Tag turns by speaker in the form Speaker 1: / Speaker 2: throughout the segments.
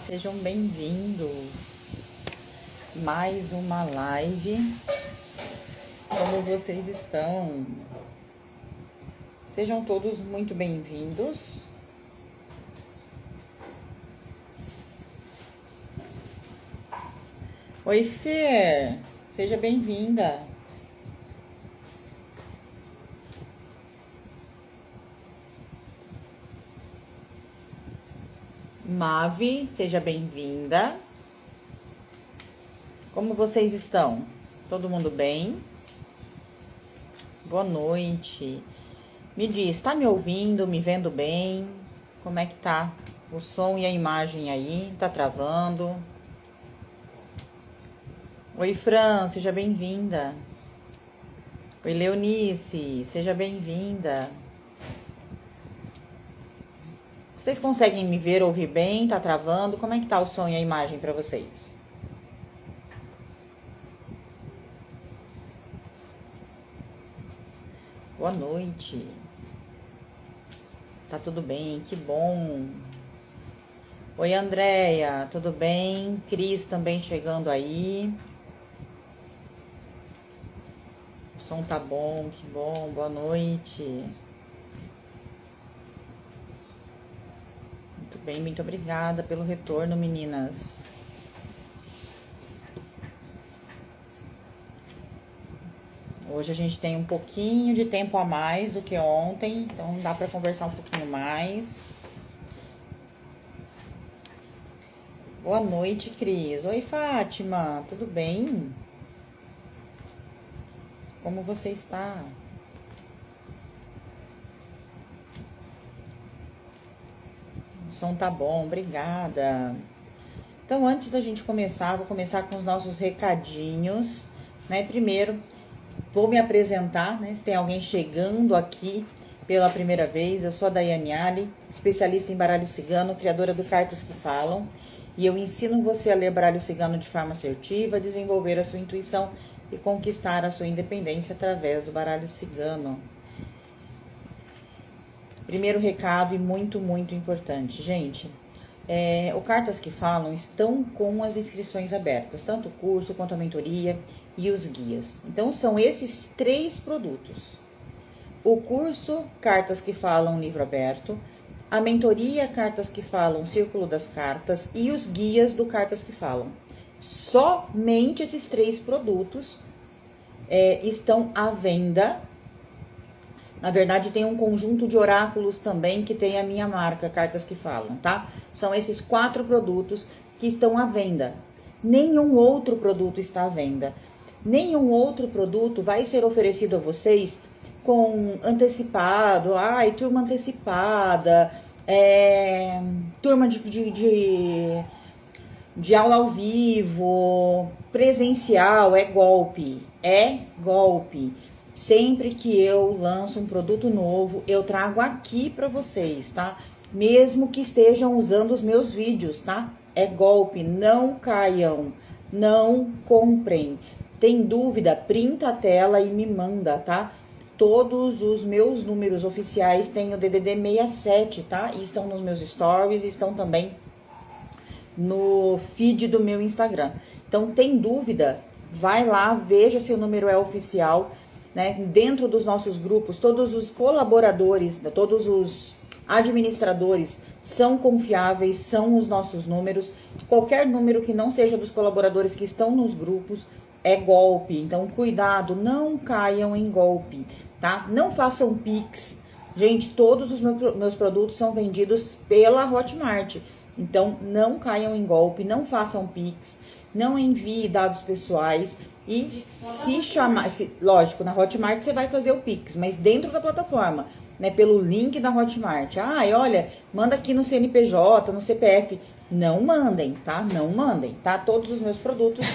Speaker 1: Sejam bem-vindos. Mais uma live. Como vocês estão? Sejam todos muito bem-vindos. Oi, Fer. Seja bem-vinda. Mavi, seja bem-vinda. Como vocês estão? Todo mundo bem? Boa noite. Me diz, tá me ouvindo, me vendo bem? Como é que tá o som e a imagem aí? Tá travando? Oi, Fran, seja bem-vinda. Oi, Leonice, seja bem-vinda. Vocês conseguem me ver, ouvir bem? Tá travando? Como é que tá o som e a imagem para vocês? Boa noite. Tá tudo bem? Que bom. Oi, Andréia, tudo bem? Cris também chegando aí. O som tá bom, que bom. Boa noite. Muito bem, muito obrigada pelo retorno, meninas. Hoje a gente tem um pouquinho de tempo a mais do que ontem, então dá para conversar um pouquinho mais. Boa noite, Cris. Oi, Fátima, tudo bem? Como você está? O som tá bom, obrigada. Então, antes da gente começar, vou começar com os nossos recadinhos, né? Primeiro, vou me apresentar, né? Se tem alguém chegando aqui pela primeira vez, eu sou a Daiane Ali, especialista em baralho cigano, criadora do Cartas que Falam, e eu ensino você a ler baralho cigano de forma assertiva, desenvolver a sua intuição e conquistar a sua independência através do baralho cigano. Primeiro recado e muito, muito importante, gente. O Cartas que Falam estão com as inscrições abertas, tanto o curso quanto a mentoria e os guias. Então, são esses 3 produtos. O curso Cartas que Falam, livro aberto, a mentoria Cartas que Falam, Círculo das Cartas e os guias do Cartas que Falam. Somente esses 3 produtos estão à venda. Na verdade, tem um conjunto de oráculos também que tem a minha marca, Cartas que Falam, tá? São esses 4 produtos que estão à venda. Nenhum outro produto está à venda. Nenhum outro produto vai ser oferecido a vocês com antecipado, turma antecipada, turma de aula ao vivo, presencial, é golpe. Sempre que eu lanço um produto novo, eu trago aqui para vocês, tá? Mesmo que estejam usando os meus vídeos, tá? É golpe, não caiam, não comprem. Tem dúvida? Printa a tela e me manda, tá? Todos os meus números oficiais têm o DDD 67, tá? E estão nos meus stories, estão também no feed do meu Instagram. Então, tem dúvida? Vai lá, veja se o número é oficial. Né? Dentro dos nossos grupos, todos os colaboradores, todos os administradores são confiáveis, são os nossos números. Qualquer número que não seja dos colaboradores que estão nos grupos é golpe. Então, cuidado, não caiam em golpe, tá? Não façam Pix. Gente, todos os meus produtos são vendidos pela Hotmart. Então, não caiam em golpe, não façam Pix, não envie dados pessoais. E se chamar, lógico, na Hotmart você vai fazer o Pix, mas dentro da plataforma, né, pelo link da Hotmart. Olha, manda aqui no CNPJ, no CPF. Não mandem, tá? Não mandem, tá? Todos os meus produtos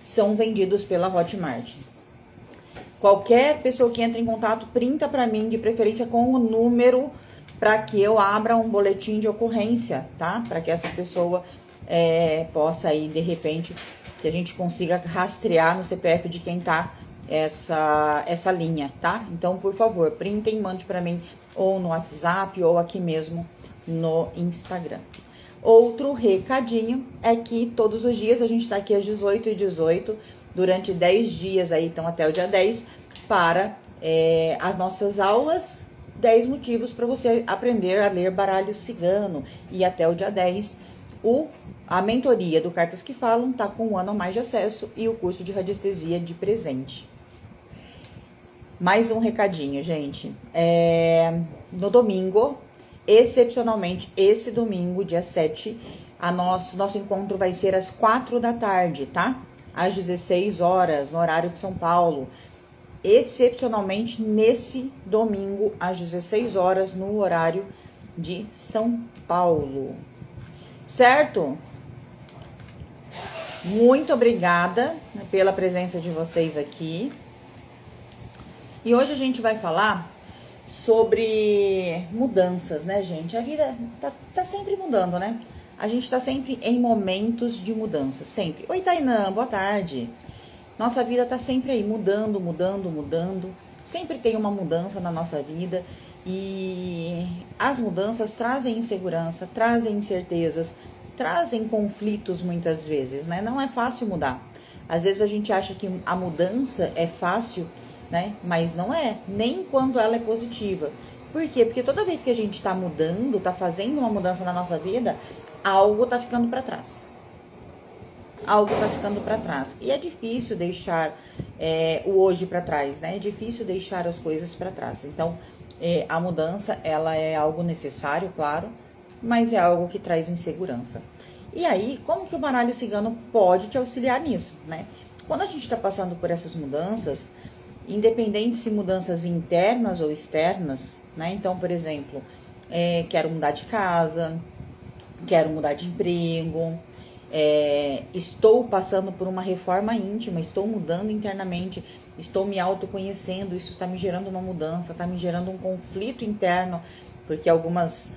Speaker 1: são vendidos pela Hotmart. Qualquer pessoa que entre em contato, printa para mim, de preferência com o número, para que eu abra um boletim de ocorrência, tá? Para que essa pessoa possa aí, de repente, que a gente consiga rastrear no CPF de quem tá essa linha, tá? Então, por favor, printem, mande para mim ou no WhatsApp ou aqui mesmo no Instagram. Outro recadinho é que todos os dias a gente está aqui às 18h18, durante 10 dias aí, então até o dia 10, para as nossas aulas, 10 motivos para você aprender a ler baralho cigano. E até o dia 10, a mentoria do Cartas que Falam tá com 1 ano ou mais de acesso e o curso de radiestesia de presente. Mais um recadinho, gente. No domingo, excepcionalmente, esse domingo, dia 7, nosso encontro vai ser às 4 da tarde, tá? Às 16 horas, no horário de São Paulo. Excepcionalmente, nesse domingo, às 16 horas, no horário de São Paulo. Certo? Muito obrigada pela presença de vocês aqui. E hoje a gente vai falar sobre mudanças, né, gente? A vida tá sempre mudando, né? A gente tá sempre em momentos de mudança, sempre. Oi, Tainã, boa tarde. Nossa vida tá sempre aí mudando. Sempre tem uma mudança na nossa vida e as mudanças trazem insegurança, trazem incertezas, trazem conflitos muitas vezes, né? Não é fácil mudar. Às vezes a gente acha que a mudança é fácil, né? Mas não é, nem quando ela é positiva. Por quê? Porque toda vez que a gente tá mudando, tá fazendo uma mudança na nossa vida, algo tá ficando para trás. Algo tá ficando para trás. E é difícil deixar o hoje para trás, né? É difícil deixar as coisas para trás. Então, a mudança, ela é algo necessário, claro, mas é algo que traz insegurança. E aí, como que o baralho cigano pode te auxiliar nisso, né? Quando a gente está passando por essas mudanças, independente se mudanças internas ou externas, né? Então, por exemplo, quero mudar de casa, quero mudar de emprego, estou passando por uma reforma íntima, estou mudando internamente, estou me autoconhecendo, isso está me gerando uma mudança, está me gerando um conflito interno, porque algumas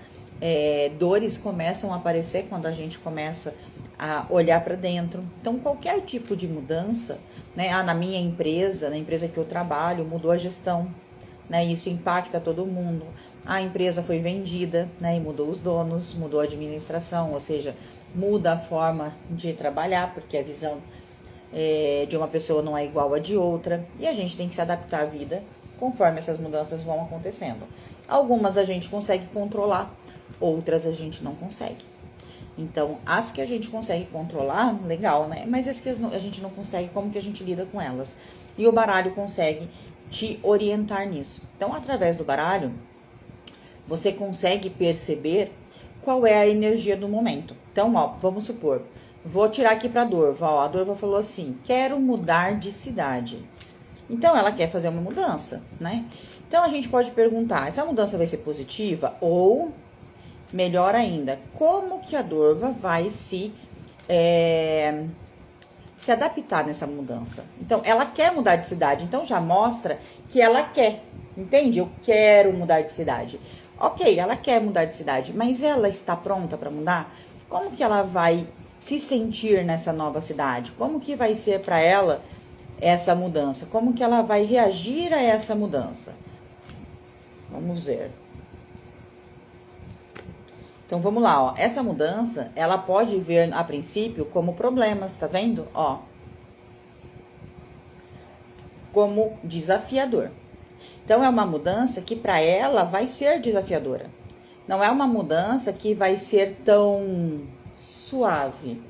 Speaker 1: dores começam a aparecer quando a gente começa a olhar para dentro. Então, qualquer tipo de mudança, né? Na minha empresa, na empresa que eu trabalho, mudou a gestão, né? Isso impacta todo mundo. A empresa foi vendida, né? E mudou os donos, mudou a administração, ou seja, muda a forma de trabalhar, porque a visão de uma pessoa não é igual a de outra, e a gente tem que se adaptar à vida conforme essas mudanças vão acontecendo. Algumas a gente consegue controlar, outras a gente não consegue. Então, as que a gente consegue controlar, legal, né? Mas as que a gente não consegue, como que a gente lida com elas? E o baralho consegue te orientar nisso. Então, através do baralho, você consegue perceber qual é a energia do momento. Então, ó, vamos supor, vou tirar aqui pra Dorva, ó, a Dorva falou assim, quero mudar de cidade. Então, ela quer fazer uma mudança, né? Então, a gente pode perguntar, essa mudança vai ser positiva? Ou, melhor ainda, como que a Dorva vai se adaptar nessa mudança? Então, ela quer mudar de cidade, então já mostra que ela quer, entende? Eu quero mudar de cidade. Ok, ela quer mudar de cidade, mas ela está pronta para mudar? Como que ela vai se sentir nessa nova cidade? Como que vai ser para ela essa mudança? Como que ela vai reagir a essa mudança? Vamos ver. Então, vamos lá, ó. Essa mudança, ela pode ver, a princípio, como problemas, tá vendo? Ó. Como desafiador. Então, é uma mudança que para ela vai ser desafiadora. Não é uma mudança que vai ser tão suave,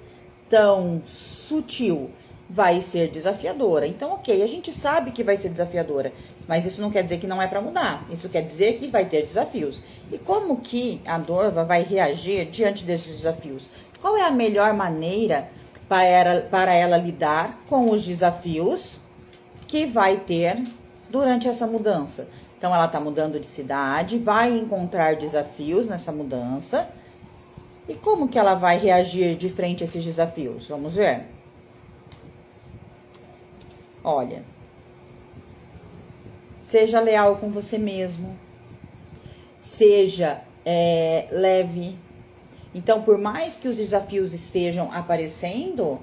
Speaker 1: tão sutil. Vai ser desafiadora. Então, ok, a gente sabe que vai ser desafiadora, mas isso não quer dizer que não é para mudar. Isso quer dizer que vai ter desafios. E como que a Dorva vai reagir diante desses desafios? Qual é a melhor maneira para ela lidar com os desafios que vai ter durante essa mudança? Então, ela está mudando de cidade, vai encontrar desafios nessa mudança. E como que ela vai reagir de frente a esses desafios? Vamos ver. Olha, seja leal com você mesmo, seja leve. Então, por mais que os desafios estejam aparecendo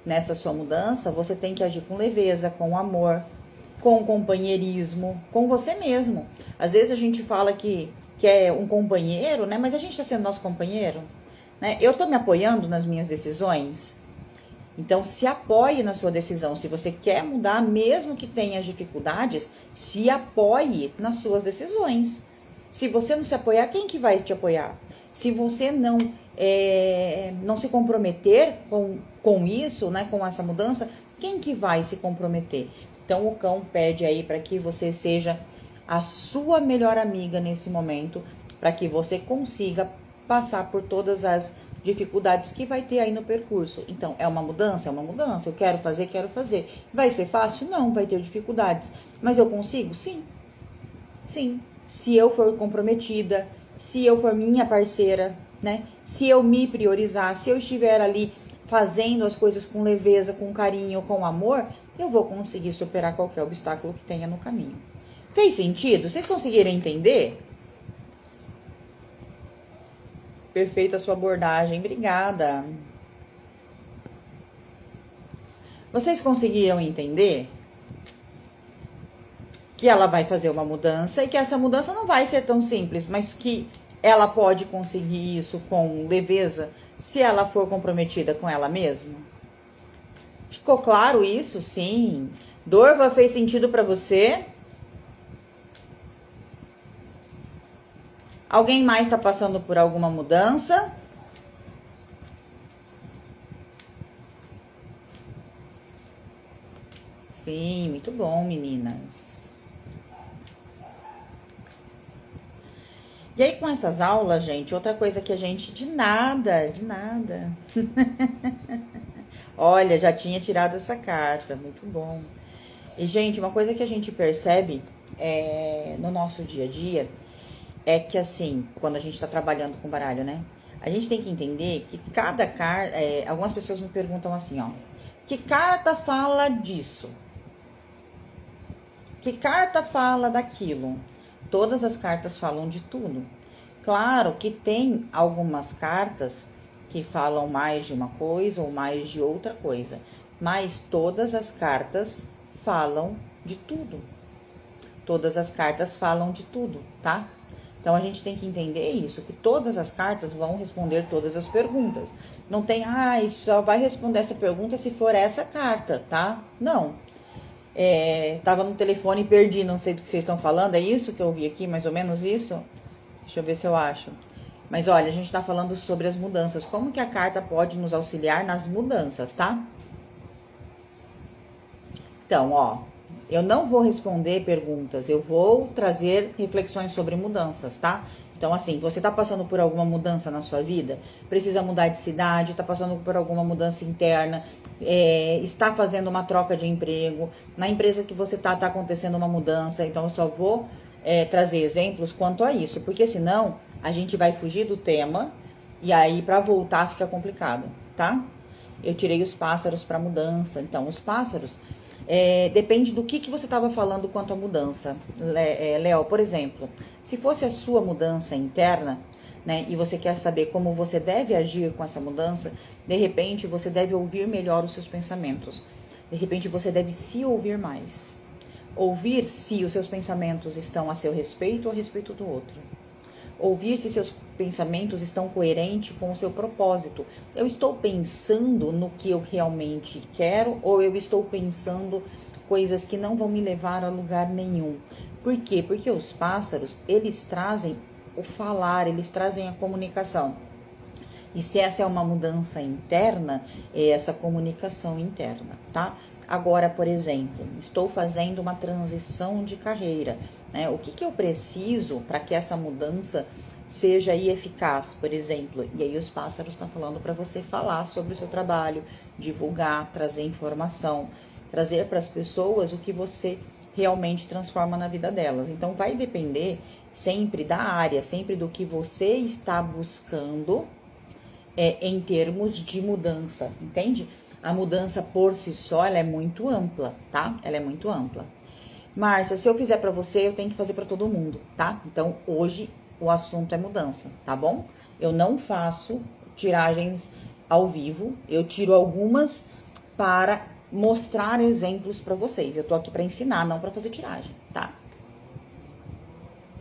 Speaker 1: nessa sua mudança, você tem que agir com leveza, com amor, com companheirismo, com você mesmo. Às vezes a gente fala que é um companheiro, né? Mas a gente está sendo nosso companheiro, né? Eu tô me apoiando nas minhas decisões? Então, se apoie na sua decisão. Se você quer mudar, mesmo que tenha dificuldades, se apoie nas suas decisões. Se você não se apoiar, quem que vai te apoiar? Se você não se comprometer com isso, né, com essa mudança, quem que vai se comprometer? Então, o cão pede aí para que você seja a sua melhor amiga nesse momento, para que você consiga passar por todas as dificuldades que vai ter aí no percurso. Então, é uma mudança? É uma mudança. Eu quero fazer, quero fazer. Vai ser fácil? Não, vai ter dificuldades. Mas eu consigo? Sim. Sim. Se eu for comprometida, se eu for minha parceira, né? Se eu me priorizar, se eu estiver ali fazendo as coisas com leveza, com carinho, com amor, eu vou conseguir superar qualquer obstáculo que tenha no caminho. Fez sentido? Vocês conseguiram entender? Perfeita a sua abordagem, obrigada. Vocês conseguiram entender que ela vai fazer uma mudança e que essa mudança não vai ser tão simples, mas que ela pode conseguir isso com leveza se ela for comprometida com ela mesma? Ficou claro isso? Sim. Dorva, fez sentido para você? Alguém mais está passando por alguma mudança? Sim, muito bom, meninas. E aí, com essas aulas, gente, outra coisa que a gente... De nada. Olha, já tinha tirado essa carta, muito bom. E, gente, uma coisa que a gente percebe no nosso dia a dia é que, assim, quando a gente tá trabalhando com baralho, né? A gente tem que entender que cada carta... algumas pessoas me perguntam assim, ó. Que carta fala disso? Que carta fala daquilo? Todas as cartas falam de tudo. Claro que tem algumas cartas que falam mais de uma coisa ou mais de outra coisa. Mas todas as cartas falam de tudo. Todas as cartas falam de tudo, tá? Então, a gente tem que entender isso, que todas as cartas vão responder todas as perguntas. Não tem, só vai responder essa pergunta se for essa carta, tá? Não. Tava no telefone e perdi, não sei do que vocês estão falando, é isso que eu ouvi aqui, mais ou menos isso? Deixa eu ver se eu acho. Mas, olha, a gente tá falando sobre as mudanças. Como que a carta pode nos auxiliar nas mudanças, tá? Então, ó, eu não vou responder perguntas, eu vou trazer reflexões sobre mudanças, tá? Então, assim, você tá passando por alguma mudança na sua vida? Precisa mudar de cidade, tá passando por alguma mudança interna, está fazendo uma troca de emprego, na empresa que você tá acontecendo uma mudança, então eu só vou trazer exemplos quanto a isso, porque senão a gente vai fugir do tema e aí pra voltar fica complicado, tá? Eu tirei os pássaros pra mudança, então os pássaros... depende do que você estava falando quanto à mudança. Léo, por exemplo, se fosse a sua mudança interna, né, e você quer saber como você deve agir com essa mudança, de repente você deve ouvir melhor os seus pensamentos. De repente você deve se ouvir mais. Ouvir se os seus pensamentos estão a seu respeito ou a respeito do outro. Ouvir se seus pensamentos estão coerentes com o seu propósito. Eu estou pensando no que eu realmente quero ou eu estou pensando coisas que não vão me levar a lugar nenhum? Por quê? Porque os pássaros, eles trazem o falar, eles trazem a comunicação. E se essa é uma mudança interna, é essa comunicação interna, tá? Agora, por exemplo, estou fazendo uma transição de carreira, né? O que eu preciso para que essa mudança seja aí eficaz, por exemplo? E aí os pássaros estão falando para você falar sobre o seu trabalho, divulgar, trazer informação, trazer para as pessoas o que você realmente transforma na vida delas. Então, vai depender sempre da área, sempre do que você está buscando em termos de mudança, entende? A mudança por si só, ela é muito ampla, tá? Ela é muito ampla. Márcia, se eu fizer pra você, eu tenho que fazer pra todo mundo, tá? Então, hoje, o assunto é mudança, tá bom? Eu não faço tiragens ao vivo, eu tiro algumas para mostrar exemplos pra vocês. Eu tô aqui pra ensinar, não pra fazer tiragem, tá?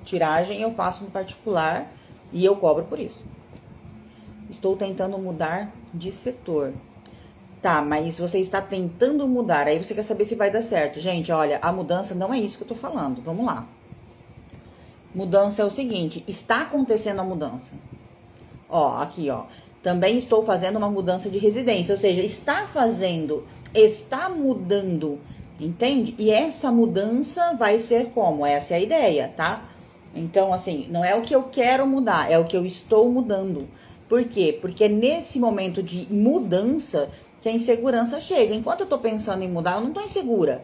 Speaker 1: Tiragem eu faço no particular e eu cobro por isso. Estou tentando mudar de setor. Tá, mas você está tentando mudar, aí você quer saber se vai dar certo. Gente, olha, a mudança não é isso que eu tô falando. Vamos lá. Mudança é o seguinte, está acontecendo a mudança. Ó, aqui, ó. Também estou fazendo uma mudança de residência, ou seja, está mudando, entende? E essa mudança vai ser como? Essa é a ideia, tá? Então, assim, não é o que eu quero mudar, é o que eu estou mudando. Por quê? Porque é nesse momento de mudança que a insegurança chega. Enquanto eu tô pensando em mudar, eu não tô insegura.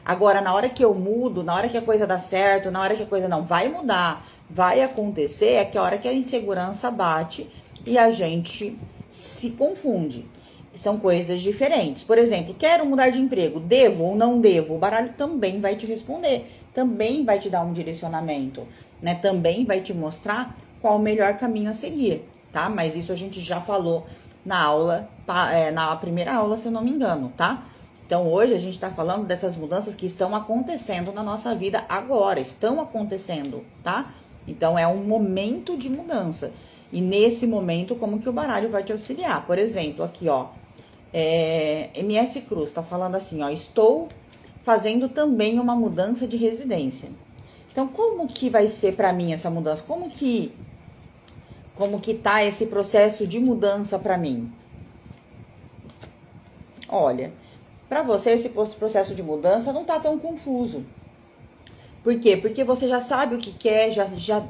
Speaker 1: Agora, na hora que eu mudo, na hora que a coisa dá certo, na hora que a coisa não vai mudar, vai acontecer, é que a hora que a insegurança bate e a gente se confunde. São coisas diferentes. Por exemplo, quero mudar de emprego, devo ou não devo? O baralho também vai te responder, também vai te dar um direcionamento, né? Também vai te mostrar qual o melhor caminho a seguir, tá? Mas isso a gente já falou na aula, na primeira aula, se eu não me engano, tá? Então, hoje a gente está falando dessas mudanças que estão acontecendo na nossa vida agora, estão acontecendo, tá? Então, é um momento de mudança. E nesse momento, como que o baralho vai te auxiliar? Por exemplo, aqui, ó, MS Cruz tá falando assim, ó, estou fazendo também uma mudança de residência. Então, como que vai ser para mim essa mudança? Como que tá esse processo de mudança para mim? Olha, para você esse processo de mudança não tá tão confuso. Por quê? Porque você já sabe o que quer,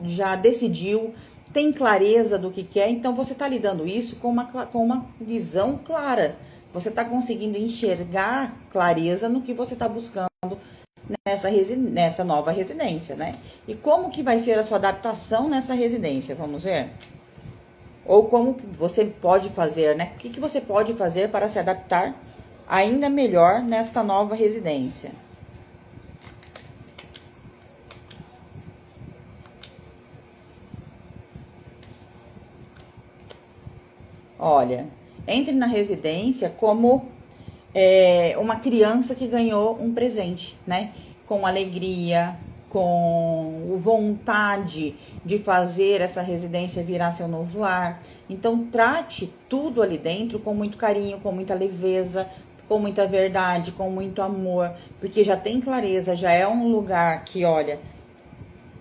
Speaker 1: já decidiu, tem clareza do que quer, então você tá lidando isso com uma visão clara. Você tá conseguindo enxergar clareza no que você tá buscando nessa nova residência, né? E como que vai ser a sua adaptação nessa residência? Vamos ver? Ou como você pode fazer, né? O que você pode fazer para se adaptar ainda melhor nesta nova residência? Olha, entre na residência como uma criança que ganhou um presente, né? Com alegria, com vontade de fazer essa residência virar seu novo lar. Então, trate tudo ali dentro com muito carinho, com muita leveza, com muita verdade, com muito amor, porque já tem clareza, já é um lugar que, olha,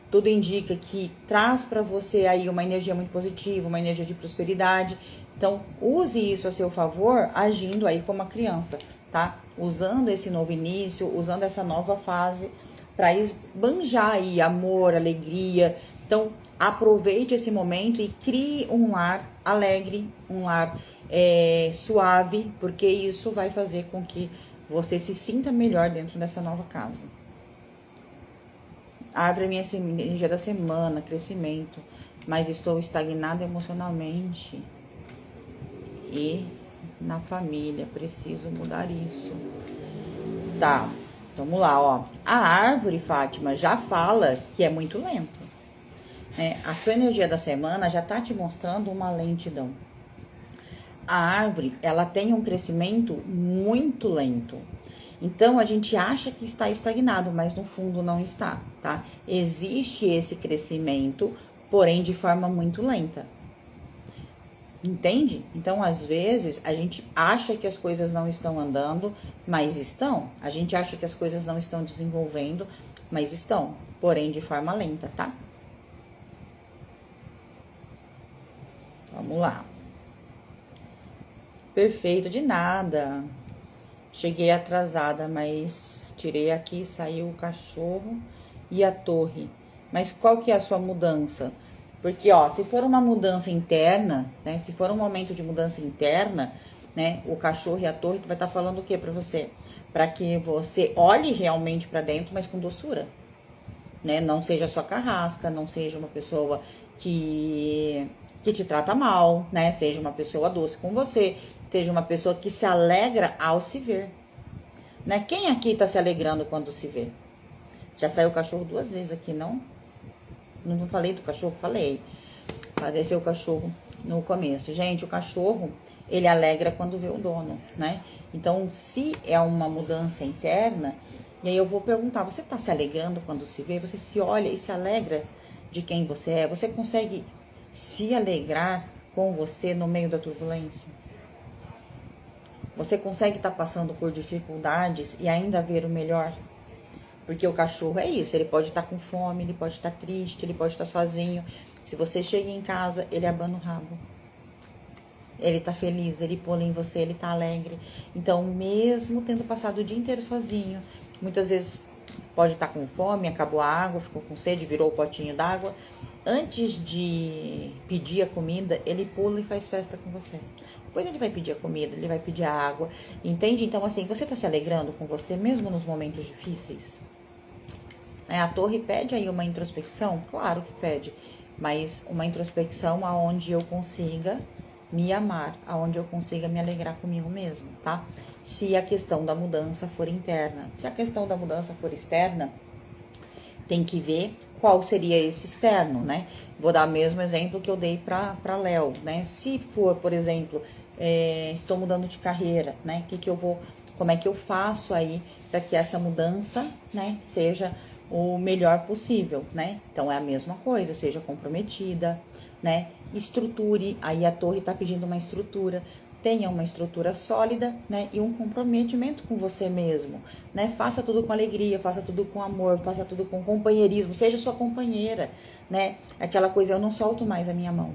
Speaker 1: tudo indica que traz para você aí uma energia muito positiva, uma energia de prosperidade. Então, use isso a seu favor, agindo aí como uma criança, tá? Usando esse novo início, usando essa nova fase para esbanjar aí amor, alegria. Então, aproveite esse momento e crie um lar alegre, um lar suave, porque isso vai fazer com que você se sinta melhor dentro dessa nova casa. Abre a minha energia da semana, crescimento, mas estou estagnada emocionalmente e na família, preciso mudar isso. Tá, vamos lá, ó. A árvore, Fátima, já fala que é muito lento, né? A sua energia da semana já tá te mostrando uma lentidão. A árvore, ela tem um crescimento muito lento. Então, a gente acha que está estagnado, mas no fundo não está, tá? Existe esse crescimento, porém de forma muito lenta. Entende? Então, às vezes, a gente acha que as coisas não estão andando, mas estão. A gente acha que as coisas não estão desenvolvendo, mas estão, porém de forma lenta, tá? Vamos lá. Perfeito, de nada. Cheguei atrasada, mas tirei aqui, saiu o cachorro e a torre. Mas qual que é a sua mudança? Porque, ó, se for uma mudança interna, né? Se for um momento de mudança interna, né? O cachorro e a torre vai estar falando o que pra você? Pra que você olhe realmente pra dentro, mas com doçura, né? Não seja sua carrasca, não seja uma pessoa que te trata mal, né? Seja uma pessoa doce com você, seja uma pessoa que se alegra ao se ver, né? Quem aqui tá se alegrando quando se vê? Já saiu o cachorro 2 vezes aqui, não? Não falei do cachorro? Falei. Apareceu o cachorro no começo. Gente, o cachorro, ele alegra quando vê o dono, né? Então, se é uma mudança interna, e aí eu vou perguntar, você tá se alegrando quando se vê? Você se olha e se alegra de quem você é? Você consegue se alegrar com você no meio da turbulência? Você consegue estar passando por dificuldades e ainda ver o melhor? Porque o cachorro é isso, ele pode estar com fome, ele pode estar triste, ele pode estar sozinho. Se você chega em casa, ele abana o rabo. Ele tá feliz, ele pula em você, ele tá alegre. Então, mesmo tendo passado o dia inteiro sozinho, muitas vezes pode estar com fome, acabou a água, ficou com sede, virou o potinho d'água. Antes de pedir a comida, ele pula e faz festa com você. Depois ele vai pedir a comida, ele vai pedir a água. Entende? Então, assim, você tá se alegrando com você mesmo nos momentos difíceis? A torre pede aí uma introspecção? Claro que pede. Mas uma introspecção aonde eu consiga me amar, aonde eu consiga me alegrar comigo mesmo, tá? Se a questão da mudança for interna. Se a questão da mudança for externa, tem que ver qual seria esse externo, né? Vou dar o mesmo exemplo que eu dei para Léo, né? Se for, por exemplo, estou mudando de carreira, né? Como é que eu faço aí para que essa mudança, né, seja o melhor possível, né? Então é a mesma coisa, seja comprometida, né? Estruture, aí a torre tá pedindo uma estrutura, tenha uma estrutura sólida, né? E um comprometimento com você mesmo, né? Faça tudo com alegria, faça tudo com amor, faça tudo com companheirismo, seja sua companheira, né? Aquela coisa, eu não solto mais a minha mão.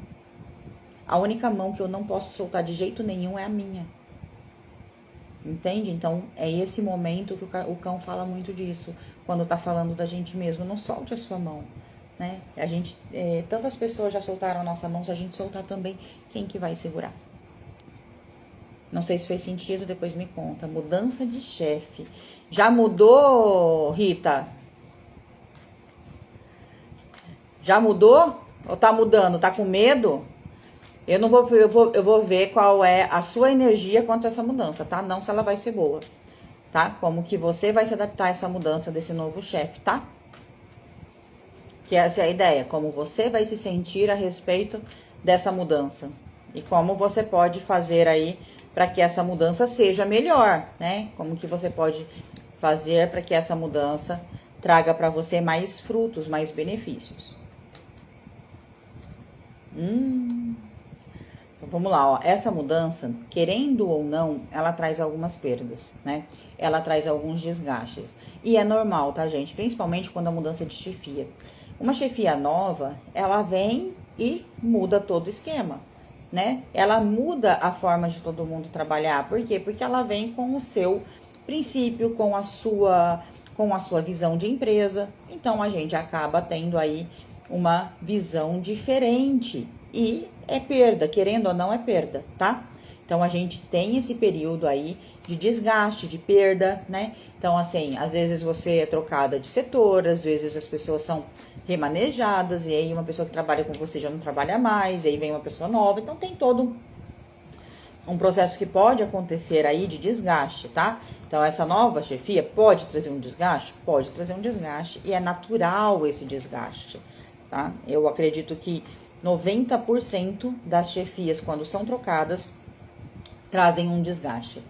Speaker 1: A única mão que eu não posso soltar de jeito nenhum é a minha. Entende? Então, é esse momento que o cão fala muito disso, quando tá falando da gente mesmo. Não solte a sua mão, né? A gente, tantas pessoas já soltaram a nossa mão, se a gente soltar também, quem que vai segurar? Não sei se fez sentido, depois me conta. Mudança de chefe. Já mudou, Rita? Já mudou? Ou tá mudando? Tá com medo? Eu vou ver qual é a sua energia quanto a essa mudança, tá? Não se ela vai ser boa, tá? Como que você vai se adaptar a essa mudança desse novo chefe, tá? Que essa é a ideia, como você vai se sentir a respeito dessa mudança. E como você pode fazer aí para que essa mudança seja melhor, né? Como que você pode fazer para que essa mudança traga para você mais frutos, mais benefícios. Então, vamos lá, ó. Essa mudança, querendo ou não, ela traz algumas perdas, né? Ela traz alguns desgastes. E é normal, tá, gente? Principalmente quando a mudança é de chefia. Uma chefia nova, ela vem e muda todo o esquema, né? Ela muda a forma de todo mundo trabalhar. Por quê? Porque ela vem com o seu princípio, com a sua visão de empresa. Então, a gente acaba tendo aí uma visão diferente. E é perda, querendo ou não é perda, tá? Então, a gente tem esse período aí de desgaste, de perda, né? Então, assim, às vezes você é trocada de setor, às vezes as pessoas são remanejadas, e aí uma pessoa que trabalha com você já não trabalha mais, e aí vem uma pessoa nova. Então, tem todo um processo que pode acontecer aí de desgaste, tá? Então, essa nova chefia pode trazer um desgaste? Pode trazer um desgaste, e é natural esse desgaste, tá? Eu acredito que 90% das chefias, quando são trocadas, trazem um desgaste,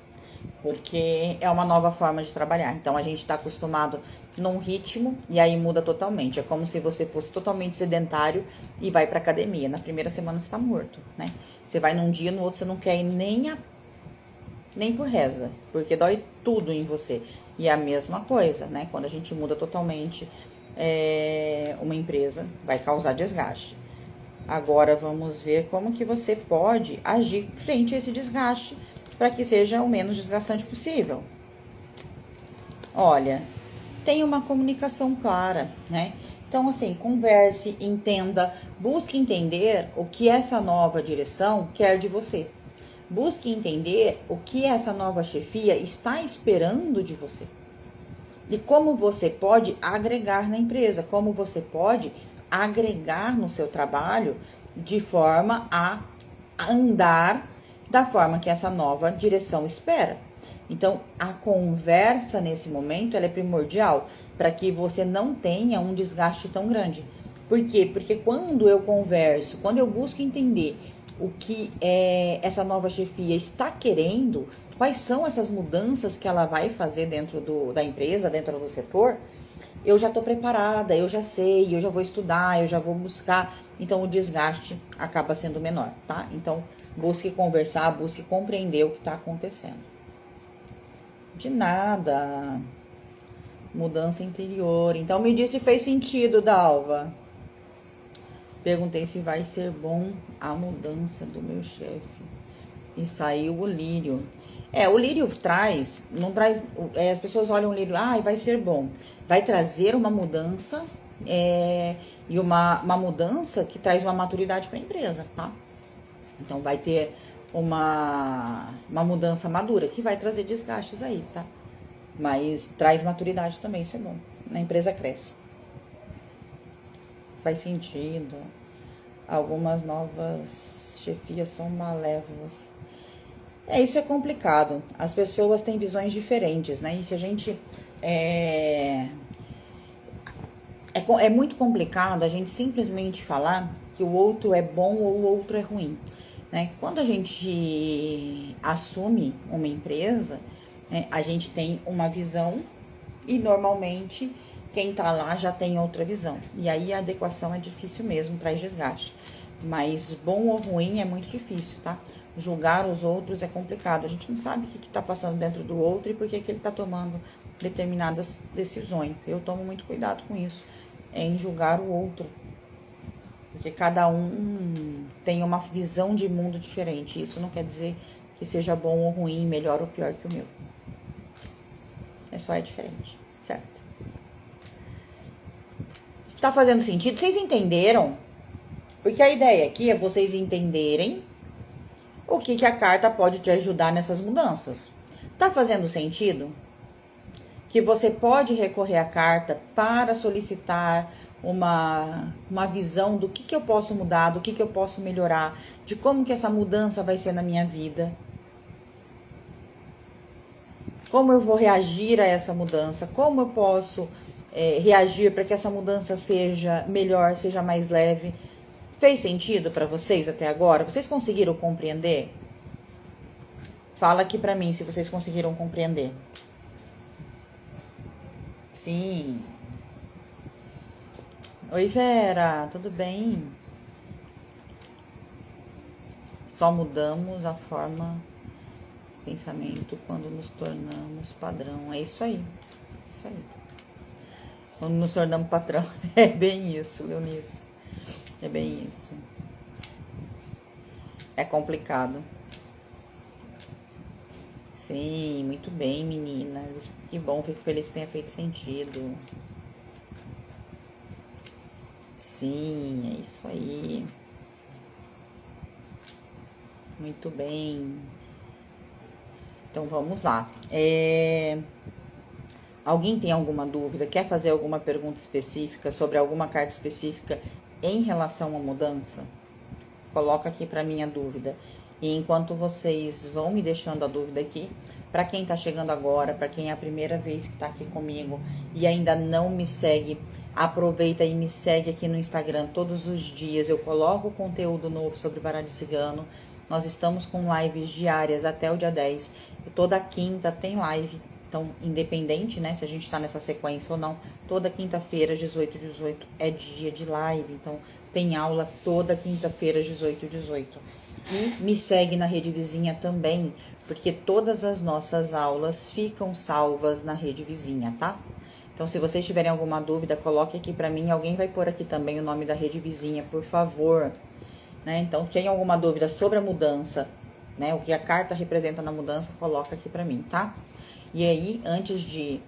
Speaker 1: porque é uma nova forma de trabalhar. Então, a gente está acostumado num ritmo e aí muda totalmente. É como se você fosse totalmente sedentário e vai para academia. Na primeira semana você está morto, né? Você vai num dia, no outro você não quer ir nem por reza, porque dói tudo em você. E é a mesma coisa, né? Quando a gente muda totalmente uma empresa, vai causar desgaste. Agora, vamos ver como que você pode agir frente a esse desgaste para que seja o menos desgastante possível. Olha, tenha uma comunicação clara, né? Então, assim, converse, entenda, busque entender o que essa nova direção quer de você. Busque entender o que essa nova chefia está esperando de você. E como você pode agregar na empresa, como você pode agregar no seu trabalho de forma a andar da forma que essa nova direção espera. Então, a conversa nesse momento ela é primordial para que você não tenha um desgaste tão grande. Por quê? Porque quando eu converso, quando eu busco entender o que essa nova chefia está querendo, quais são essas mudanças que ela vai fazer dentro da empresa, dentro do setor, eu já tô preparada, eu já sei, eu já vou estudar, eu já vou buscar. Então, o desgaste acaba sendo menor, tá? Então, busque conversar, busque compreender o que tá acontecendo. De nada. Mudança interior. Então, me disse se fez sentido, Dalva. Perguntei se vai ser bom a mudança do meu chefe. E saiu o lírio. O lírio traz, não traz, as pessoas olham o lírio, vai ser bom. Vai trazer uma mudança, e uma mudança que traz uma maturidade para a empresa, tá? Então, vai ter uma mudança madura, que vai trazer desgastes aí, tá? Mas traz maturidade também, isso é bom. A empresa cresce. Faz sentido. Algumas novas chefias são malévolas. Isso é complicado. As pessoas têm visões diferentes, né? E se a gente... É muito complicado a gente simplesmente falar que o outro é bom ou o outro é ruim, né? Quando a gente assume uma empresa, a gente tem uma visão e normalmente quem tá lá já tem outra visão. E aí a adequação é difícil mesmo, traz desgaste. Mas bom ou ruim é muito difícil, tá? Julgar os outros é complicado. A gente não sabe o que tá passando dentro do outro e por que ele tá tomando determinadas decisões. Eu tomo muito cuidado com isso, em julgar o outro. Porque cada um tem uma visão de mundo diferente. Isso não quer dizer que seja bom ou ruim, melhor ou pior que o meu. Só é diferente, certo? Tá fazendo sentido? Vocês entenderam? Porque a ideia aqui é vocês entenderem o que a carta pode te ajudar nessas mudanças. Tá fazendo sentido? Que você pode recorrer à carta para solicitar uma visão do que eu posso mudar, do que eu posso melhorar, de como que essa mudança vai ser na minha vida. Como eu vou reagir a essa mudança, como eu posso reagir para que essa mudança seja melhor, seja mais leve. Fez sentido para vocês até agora? Vocês conseguiram compreender? Fala aqui para mim se vocês conseguiram compreender. Sim. Oi, Vera, tudo bem? Só mudamos a forma de pensamento quando nos tornamos padrão. É isso aí. Isso aí. Quando nos tornamos patrão. É bem isso, Leonice. É bem isso. É complicado. Sim, muito bem, meninas. Que bom, fico feliz que tenha feito sentido. Sim, é isso aí. Muito bem. Então, vamos lá. Alguém tem alguma dúvida? Quer fazer alguma pergunta específica sobre alguma carta específica em relação à mudança? Coloca aqui para mim a dúvida. E enquanto vocês vão me deixando a dúvida aqui, para quem tá chegando agora, para quem é a primeira vez que tá aqui comigo e ainda não me segue, aproveita e me segue aqui no Instagram todos os dias. Eu coloco conteúdo novo sobre baralho cigano. Nós estamos com lives diárias até o dia 10. E toda quinta tem live. Então, independente, né, se a gente tá nessa sequência ou não, toda quinta-feira, 18h18, é dia de live. Então, tem aula toda quinta-feira, 18h18. E me segue na rede vizinha também, porque todas as nossas aulas ficam salvas na rede vizinha, tá? Então, se vocês tiverem alguma dúvida, coloque aqui pra mim. Alguém vai pôr aqui também o nome da rede vizinha, por favor. Né? Então, tem alguma dúvida sobre a mudança, né? O que a carta representa na mudança, coloca aqui pra mim, tá? E aí, antes de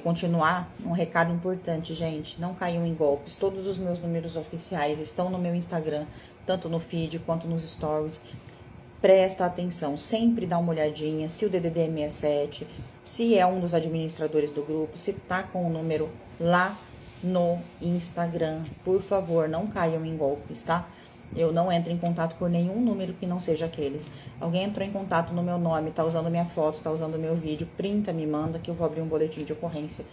Speaker 1: continuar, um recado importante, gente. Não caiam em golpes. Todos os meus números oficiais estão no meu Instagram, tanto no feed quanto nos stories. Presta atenção, sempre dá uma olhadinha se o DDD é 67, se é um dos administradores do grupo, se tá com o número lá no Instagram. Por favor, não caiam em golpes, tá? Eu não entro em contato por nenhum número que não seja aqueles. Alguém entrou em contato no meu nome, tá usando minha foto, tá usando meu vídeo, printa, me manda que eu vou abrir um boletim de ocorrência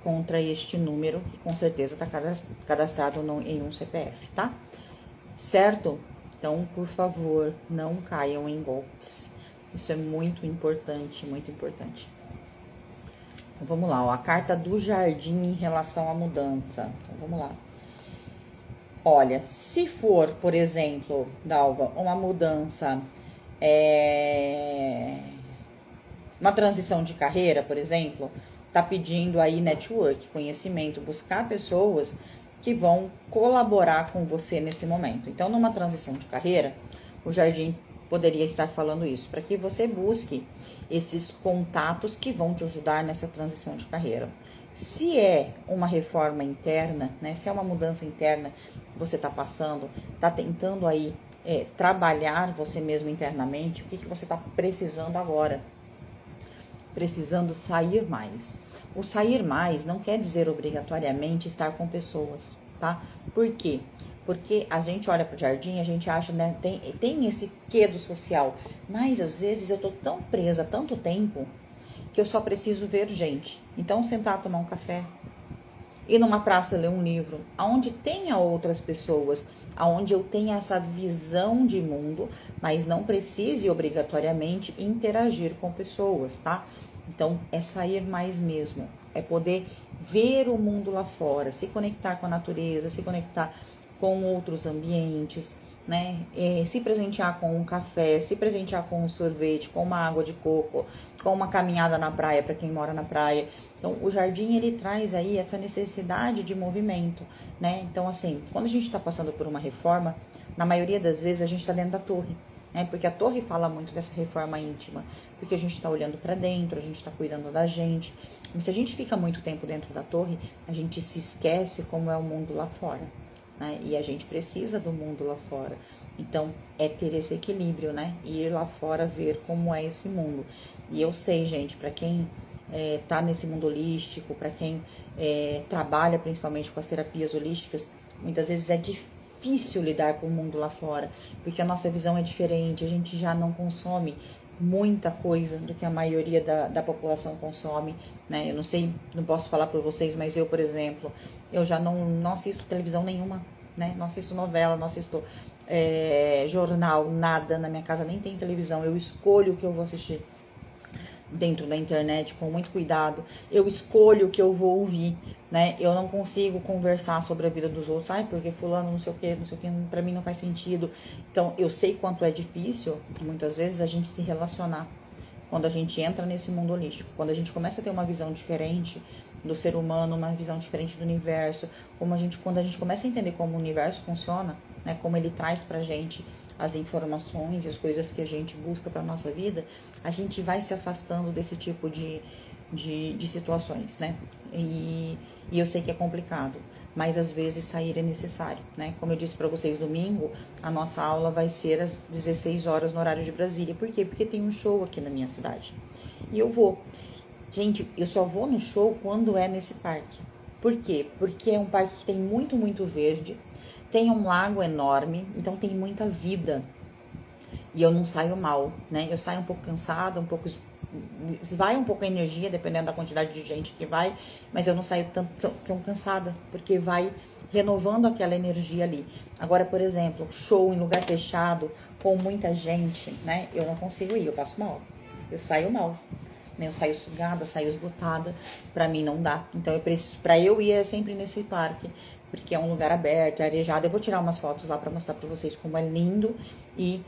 Speaker 1: contra este número, que com certeza tá cadastrado em um CPF, tá? Certo? Então, por favor, não caiam em golpes. Isso é muito importante, muito importante. Vamos lá, ó, a carta do jardim em relação à mudança. Então, vamos lá. Olha, se for, por exemplo, Dalva, uma mudança, uma transição de carreira, por exemplo, tá pedindo aí network, conhecimento, buscar pessoas que vão colaborar com você nesse momento. Então, numa transição de carreira, o jardim poderia estar falando isso, para que você busque esses contatos que vão te ajudar nessa transição de carreira. Se é uma reforma interna, né? Se é uma mudança interna que você está passando, está tentando aí trabalhar você mesmo internamente, o que você está precisando agora? Precisando sair mais. O sair mais não quer dizer obrigatoriamente estar com pessoas, tá? Por quê? Porque a gente olha pro jardim, a gente acha, né, tem esse quê do social, mas às vezes eu tô tão presa há tanto tempo que eu só preciso ver gente. Então, sentar, tomar um café, ir numa praça ler um livro, aonde tenha outras pessoas, aonde eu tenha essa visão de mundo, mas não precise obrigatoriamente interagir com pessoas, tá? Então, é sair mais mesmo, é poder ver o mundo lá fora, se conectar com a natureza, se conectar com outros ambientes, né? Se presentear com um café, se presentear com um sorvete, com uma água de coco, com uma caminhada na praia para quem mora na praia. Então, o jardim ele traz aí essa necessidade de movimento, né? Então, assim, quando a gente está passando por uma reforma, na maioria das vezes a gente está dentro da torre, né? Porque a torre fala muito dessa reforma íntima, porque a gente está olhando para dentro, a gente está cuidando da gente. Mas se a gente fica muito tempo dentro da torre, a gente se esquece como é o mundo lá fora. Né? E a gente precisa do mundo lá fora. Então, é ter esse equilíbrio, né? Ir lá fora ver como é esse mundo. E eu sei, gente, para quem tá nesse mundo holístico, para quem trabalha principalmente com as terapias holísticas, muitas vezes é difícil lidar com o mundo lá fora, porque a nossa visão é diferente, a gente já não consome muita coisa do que a maioria da população consome, né? Eu não sei, não posso falar por vocês, mas eu, por exemplo, eu já não assisto televisão nenhuma, né? Não assisto novela, não assisto jornal, nada. Na minha casa nem tem televisão, eu escolho o que eu vou assistir dentro da internet com muito cuidado, eu escolho o que eu vou ouvir, né? Eu não consigo conversar sobre a vida dos outros, porque fulano não sei o que, pra mim não faz sentido. Então, eu sei quanto é difícil, muitas vezes, a gente se relacionar quando a gente entra nesse mundo holístico, quando a gente começa a ter uma visão diferente do ser humano, uma visão diferente do universo, quando a gente começa a entender como o universo funciona, né? Como ele traz pra gente as informações e as coisas que a gente busca para nossa vida, a gente vai se afastando desse tipo de situações, né? E eu sei que é complicado, mas às vezes sair é necessário, né? Como eu disse para vocês, domingo, a nossa aula vai ser às 16 horas no horário de Brasília. Por quê? Porque tem um show aqui na minha cidade. E eu vou. Gente, eu só vou no show quando é nesse parque. Por quê? Porque é um parque que tem muito, muito verde, tem um lago enorme, então tem muita vida. E eu não saio mal, né? Eu saio um pouco cansada, vai um pouco a energia, dependendo da quantidade de gente que vai, mas eu não saio tão cansada, porque vai renovando aquela energia ali. Agora, por exemplo, show em lugar fechado, com muita gente, né? Eu não consigo ir, eu passo mal. Eu saio mal. Eu saio sugada, saio esgotada, pra mim não dá. Então, pra eu ir é sempre nesse parque, porque é um lugar aberto, é arejado. Eu vou tirar umas fotos lá pra mostrar pra vocês como é lindo e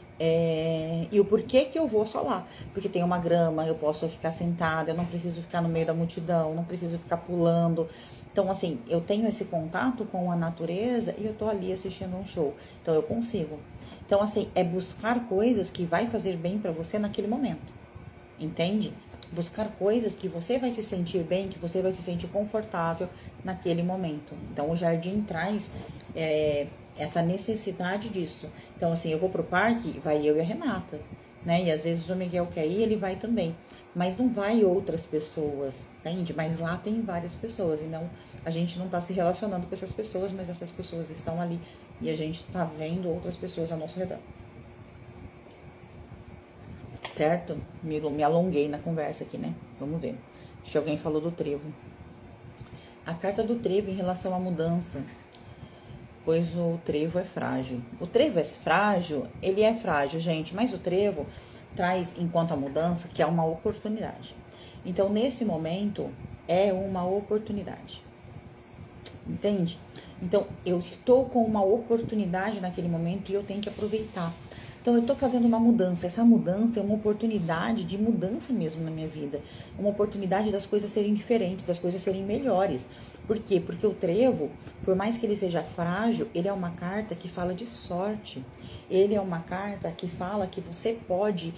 Speaker 1: o porquê que eu vou só lá. Porque tem uma grama, eu posso ficar sentada, eu não preciso ficar no meio da multidão, não preciso ficar pulando. Então, assim, eu tenho esse contato com a natureza e eu tô ali assistindo um show. Então, eu consigo. Então, assim, é buscar coisas que vai fazer bem pra você naquele momento. Entende? Buscar coisas que você vai se sentir bem, que você vai se sentir confortável naquele momento. Então, o jardim traz essa necessidade disso. Então, assim, eu vou pro parque, vai eu e a Renata, né? E às vezes o Miguel quer ir, ele vai também. Mas não vai outras pessoas, entende? Mas lá tem várias pessoas, e não, a gente não tá se relacionando com essas pessoas, mas essas pessoas estão ali e a gente tá vendo outras pessoas ao nosso redor. Certo? Me alonguei na conversa aqui, né? Vamos ver. Acho que alguém falou do trevo. A carta do trevo em relação à mudança. Pois o trevo é frágil. O trevo é frágil? Ele é frágil, gente. Mas o trevo traz, enquanto a mudança, que é uma oportunidade. Então, nesse momento, é uma oportunidade. Entende? Então, eu estou com uma oportunidade naquele momento e eu tenho que aproveitar. Então, eu estou fazendo uma mudança. Essa mudança é uma oportunidade de mudança mesmo na minha vida. Uma oportunidade das coisas serem diferentes, das coisas serem melhores. Por quê? Porque o trevo, por mais que ele seja frágil, ele é uma carta que fala de sorte. Ele é uma carta que fala que você pode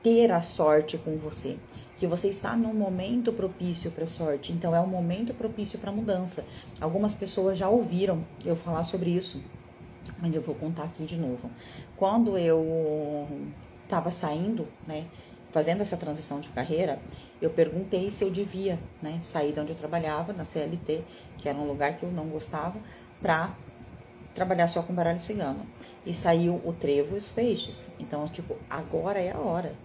Speaker 1: ter a sorte com você. Que você está num momento propício para sorte. Então, é um momento propício para mudança. Algumas pessoas já ouviram eu falar sobre isso, mas eu vou contar aqui de novo. Quando eu estava saindo, né, fazendo essa transição de carreira, eu perguntei se eu devia, né, sair de onde eu trabalhava, na CLT, que era um lugar que eu não gostava, para trabalhar só com baralho cigano. E saiu o trevo e os peixes. Então, tipo, agora é a hora.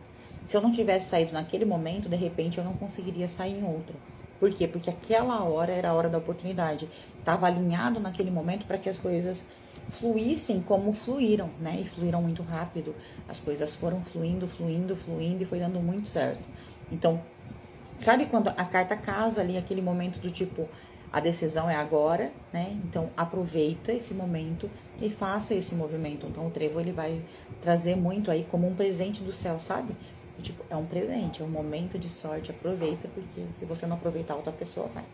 Speaker 1: Se eu não tivesse saído naquele momento, de repente eu não conseguiria sair em outro. Por quê? Porque aquela hora era a hora da oportunidade. Estava alinhado naquele momento para que as coisas fluíssem como fluíram, né? E fluíram muito rápido. As coisas foram fluindo, fluindo, fluindo e foi dando muito certo. Então, sabe quando a carta casa ali, aquele momento do tipo, a decisão é agora, né? Então, aproveita esse momento e faça esse movimento. Então, o trevo, ele vai trazer muito aí como um presente do céu, sabe? Tipo, é um presente, é um momento de sorte, aproveita, porque se você não aproveitar, outra pessoa vai.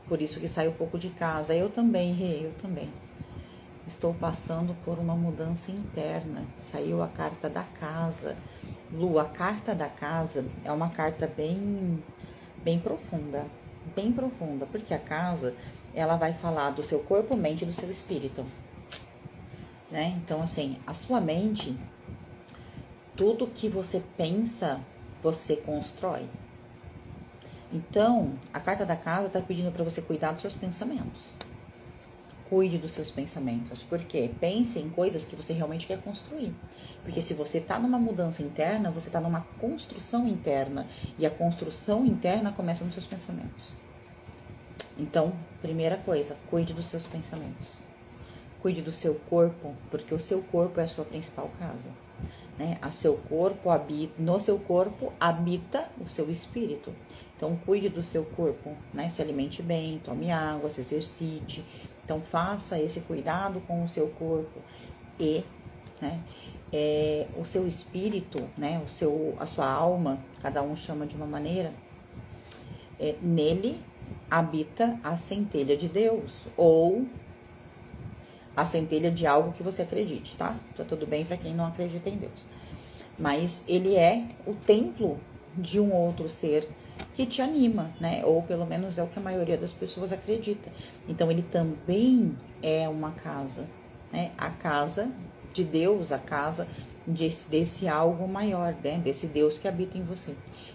Speaker 1: Por isso que sai um pouco de casa. Eu também, eu também. Estou passando por uma mudança interna. Saiu a carta da casa. Lu, a carta da casa é uma carta bem profunda. Bem profunda, porque a casa, ela vai falar do seu corpo, mente e do seu espírito. Né? Então, assim, a sua mente, tudo que você pensa, você constrói. Então, a carta da casa está pedindo para você cuidar dos seus pensamentos. Cuide dos seus pensamentos. Por quê? Pense em coisas que você realmente quer construir. Porque se você está numa mudança interna, você está numa construção interna. E a construção interna começa nos seus pensamentos. Então, primeira coisa, cuide dos seus pensamentos. Cuide do seu corpo, porque o seu corpo é a sua principal casa. Né? No seu corpo habita o seu espírito. Então, cuide do seu corpo, né? Se alimente bem, tome água, se exercite. Então, faça esse cuidado com o seu corpo e, né, o seu espírito, né, a sua alma, cada um chama de uma maneira, nele habita a centelha de Deus ou a centelha de algo que você acredite, tá? Tá tudo bem para quem não acredita em Deus. Mas ele é o templo de um outro ser que te anima, né? Ou pelo menos é o que a maioria das pessoas acredita. Então ele também é uma casa, né? A casa de Deus, a casa desse algo maior, né? Desse Deus que habita em você.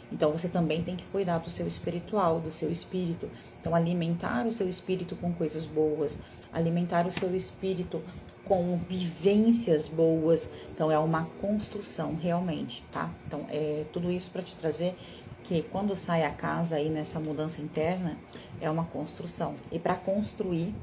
Speaker 1: Então você também tem que cuidar do seu espiritual, do seu espírito. Então alimentar o seu espírito com coisas boas, alimentar o seu espírito com vivências boas. Então é uma construção realmente, tá? Então é tudo isso para te trazer que quando sai a casa aí nessa mudança interna é uma construção. E para construir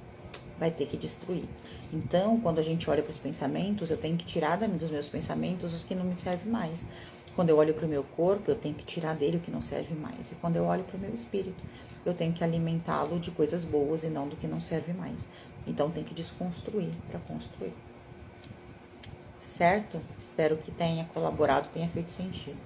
Speaker 1: vai ter que destruir. Então, quando a gente olha para os pensamentos, eu tenho que tirar dos meus pensamentos os que não me servem mais. Quando eu olho para o meu corpo, eu tenho que tirar dele o que não serve mais. E quando eu olho para o meu espírito, eu tenho que alimentá-lo de coisas boas e não do que não serve mais. Então, tem que desconstruir para construir. Certo? Espero que tenha colaborado, tenha feito sentido.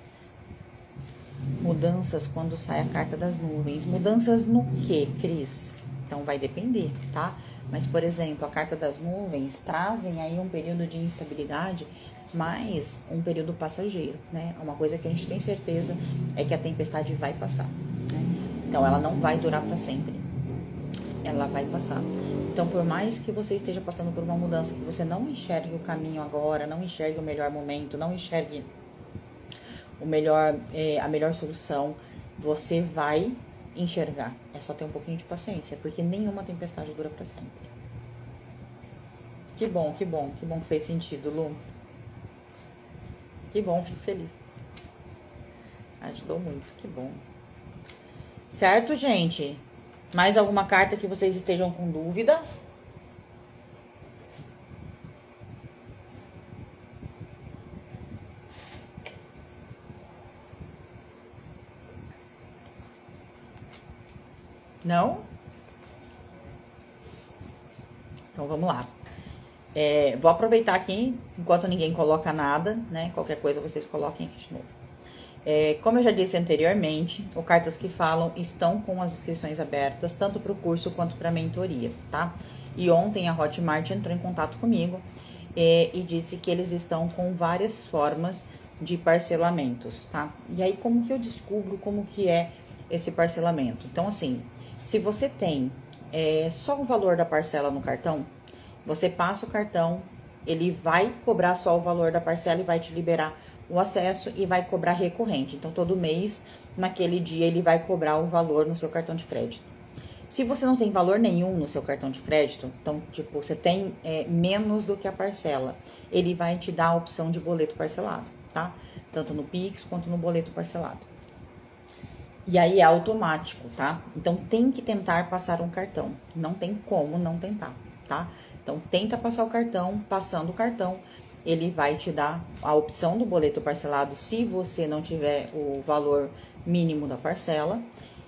Speaker 1: Mudanças quando sai a carta das nuvens. Mudanças no quê, Cris? Então, vai depender, tá? Mas, por exemplo, a carta das nuvens trazem aí um período de instabilidade, mas um período passageiro, né? Uma coisa que a gente tem certeza é que a tempestade vai passar, né? Então, ela não vai durar para sempre. Ela vai passar. Então, por mais que você esteja passando por uma mudança, que você não enxergue o caminho agora, não enxergue o melhor momento, não enxergue a melhor solução, você vai enxergar. É só ter um pouquinho de paciência, porque nenhuma tempestade dura para sempre. Que bom que fez sentido, Lu. Que bom, fico feliz. Ajudou muito, que bom. Certo, gente? Mais alguma carta que vocês estejam com dúvida? Não? Então, vamos lá. Vou aproveitar aqui, enquanto ninguém coloca nada, né? Qualquer coisa vocês coloquem aqui de novo. Como eu já disse anteriormente, o Cartas que Falam estão com as inscrições abertas, tanto para o curso quanto para a mentoria, tá? E ontem a Hotmart entrou em contato comigo e disse que eles estão com várias formas de parcelamentos, tá? E aí, como que eu descubro como que é esse parcelamento? Então, assim, se você tem só o valor da parcela no cartão, você passa o cartão, ele vai cobrar só o valor da parcela e vai te liberar o acesso e vai cobrar recorrente. Então, todo mês, naquele dia, ele vai cobrar o valor no seu cartão de crédito. Se você não tem valor nenhum no seu cartão de crédito, então, tipo, você tem menos do que a parcela, ele vai te dar a opção de boleto parcelado, tá? Tanto no Pix quanto no boleto parcelado. E aí é automático, tá? Então, tem que tentar passar um cartão. Não tem como não tentar, tá? Então, tenta passar o cartão. Passando o cartão, ele vai te dar a opção do boleto parcelado se você não tiver o valor mínimo da parcela.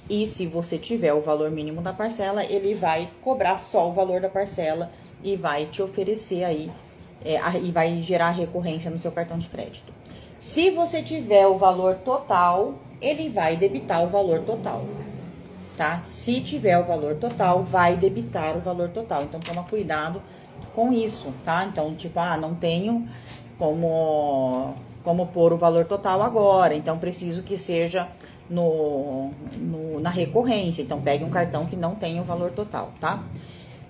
Speaker 1: E se você tiver o valor mínimo da parcela, ele vai cobrar só o valor da parcela e vai te oferecer aí, e vai gerar recorrência no seu cartão de crédito. Se você tiver o valor total, ele vai debitar o valor total, tá? Se tiver o valor total, vai debitar o valor total. Então, toma cuidado com isso, tá? Então, tipo, não tenho como pôr o valor total agora, então preciso que seja na recorrência. Então, pegue um cartão que não tenha o valor total, tá?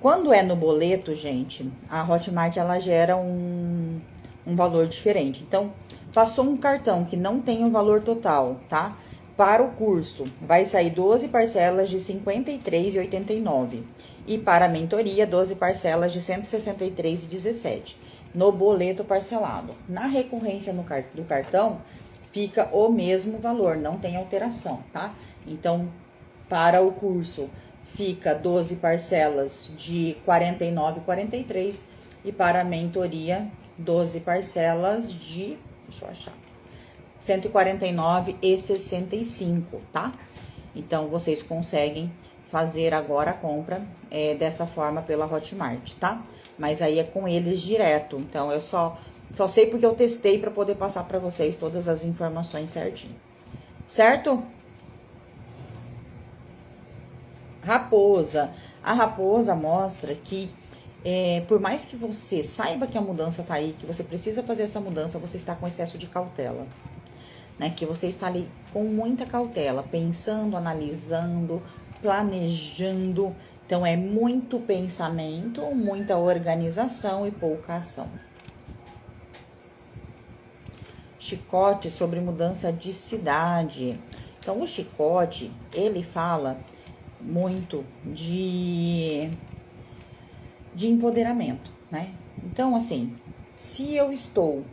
Speaker 1: Quando é no boleto, gente, a Hotmart, ela gera um valor diferente. Então, passou um cartão que não tem o valor total, tá? Para o curso, vai sair 12 parcelas de R$ 53,89. E para a mentoria, 12 parcelas de R$ 163,17. No boleto parcelado. Na recorrência do cartão, fica o mesmo valor, não tem alteração, tá? Então, para o curso, fica 12 parcelas de R$ 49,43. E para a mentoria, 12 parcelas de... Deixa eu achar. R$ 149,65, tá? Então, vocês conseguem fazer agora a compra dessa forma pela Hotmart, tá? Mas aí é com eles direto. Então, eu só sei porque eu testei para poder passar para vocês todas as informações certinho. Certo? Raposa. A raposa mostra que por mais que você saiba que a mudança tá aí, que você precisa fazer essa mudança, você está com excesso de cautela, né? Que você está ali com muita cautela, pensando, analisando, planejando. Então, é muito pensamento, muita organização e pouca ação. Chicote sobre mudança de cidade. Então, o chicote, ele fala muito de empoderamento, né? Então, assim, se eu estou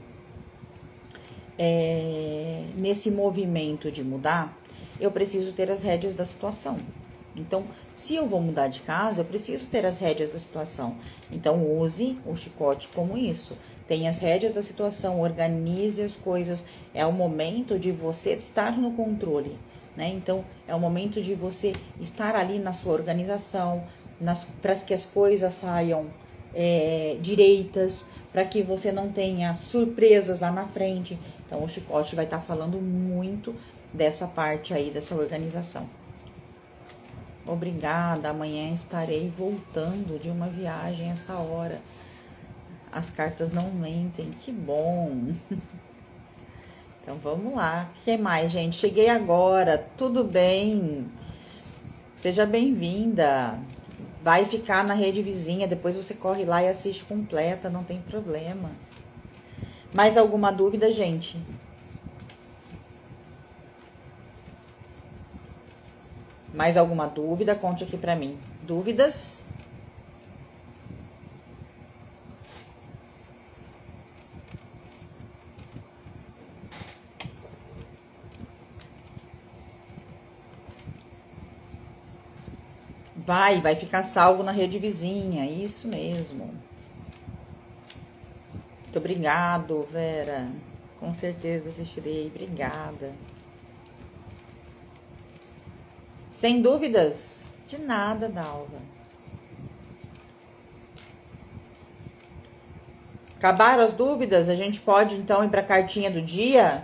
Speaker 1: nesse movimento de mudar, eu preciso ter as rédeas da situação. Então, se eu vou mudar de casa, eu preciso ter as rédeas da situação. Então, use o chicote como isso. Tenha as rédeas da situação, organize as coisas. É o momento de você estar no controle, né? Então, é o momento de você estar ali na sua organização, para que as coisas saiam direitas, para que você não tenha surpresas lá na frente. Então, o chicote vai estar falando muito dessa parte aí, dessa organização. Obrigada, amanhã estarei voltando de uma viagem essa hora. As cartas não mentem, que bom. Então, vamos lá. O que mais, gente? Cheguei agora, tudo bem? Seja bem-vinda. Vai ficar na rede vizinha, depois você corre lá e assiste completa, não tem problema. Mais alguma dúvida, gente? Mais alguma dúvida? Conte aqui pra mim. Dúvidas? Vai ficar salvo na rede vizinha, isso mesmo. Muito obrigado, Vera. Com certeza assistirei, obrigada. Sem dúvidas, De nada, Dalva. Acabaram as dúvidas? A gente pode, então, ir para a cartinha do dia?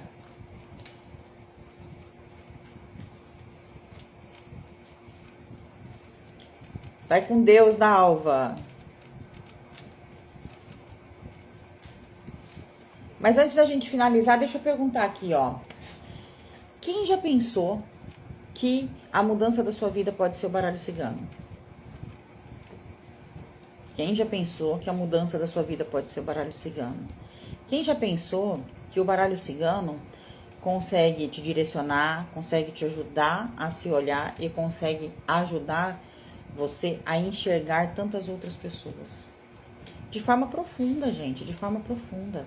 Speaker 1: Vai com Deus, Dalva. Mas antes da gente finalizar, deixa eu perguntar aqui, ó. Quem já pensou que a mudança da sua vida pode ser o baralho cigano? Quem já pensou que a mudança da sua vida pode ser o baralho cigano? Quem já pensou que o baralho cigano consegue te direcionar, consegue te ajudar a se olhar e consegue ajudar você a enxergar tantas outras pessoas? De forma profunda, gente, de forma profunda.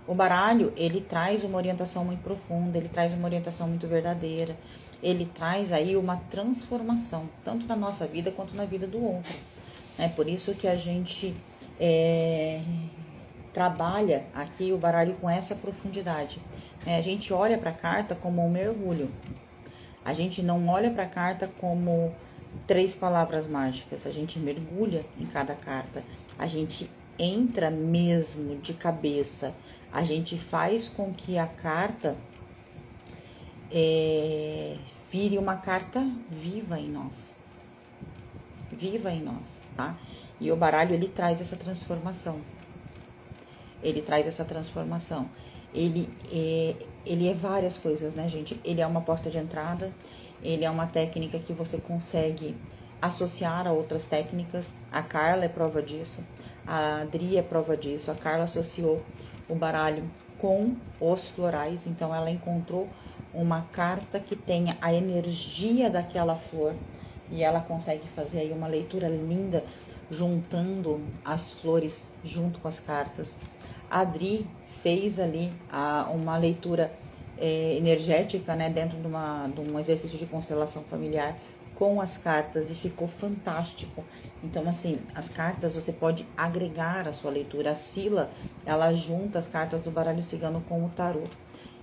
Speaker 1: O baralho, ele traz uma orientação muito profunda, ele traz uma orientação muito verdadeira, ele traz aí uma transformação, tanto na nossa vida quanto na vida do outro. É por isso que a gente trabalha aqui o baralho com essa profundidade. A gente olha para a carta como um mergulho. A gente não olha para a carta como 3 palavras mágicas. A gente mergulha em cada carta. A gente entra mesmo de cabeça. A gente faz com que a carta vire uma carta viva em nós. Viva em nós, tá? E o baralho, ele traz essa transformação. Ele traz essa transformação. Ele é várias coisas, né, gente? Ele é uma porta de entrada, ele é uma técnica que você consegue associar a outras técnicas. A Carla é prova disso, a Adri é prova disso. A Carla associou o baralho com os florais, então ela encontrou uma carta que tenha a energia daquela flor e ela consegue fazer aí uma leitura linda, juntando as flores junto com as cartas. A Adri fez ali uma leitura energética, né, dentro de um exercício de constelação familiar com as cartas e ficou fantástico. Então, assim, as cartas você pode agregar a sua leitura. A Sila, ela junta as cartas do baralho cigano com o tarô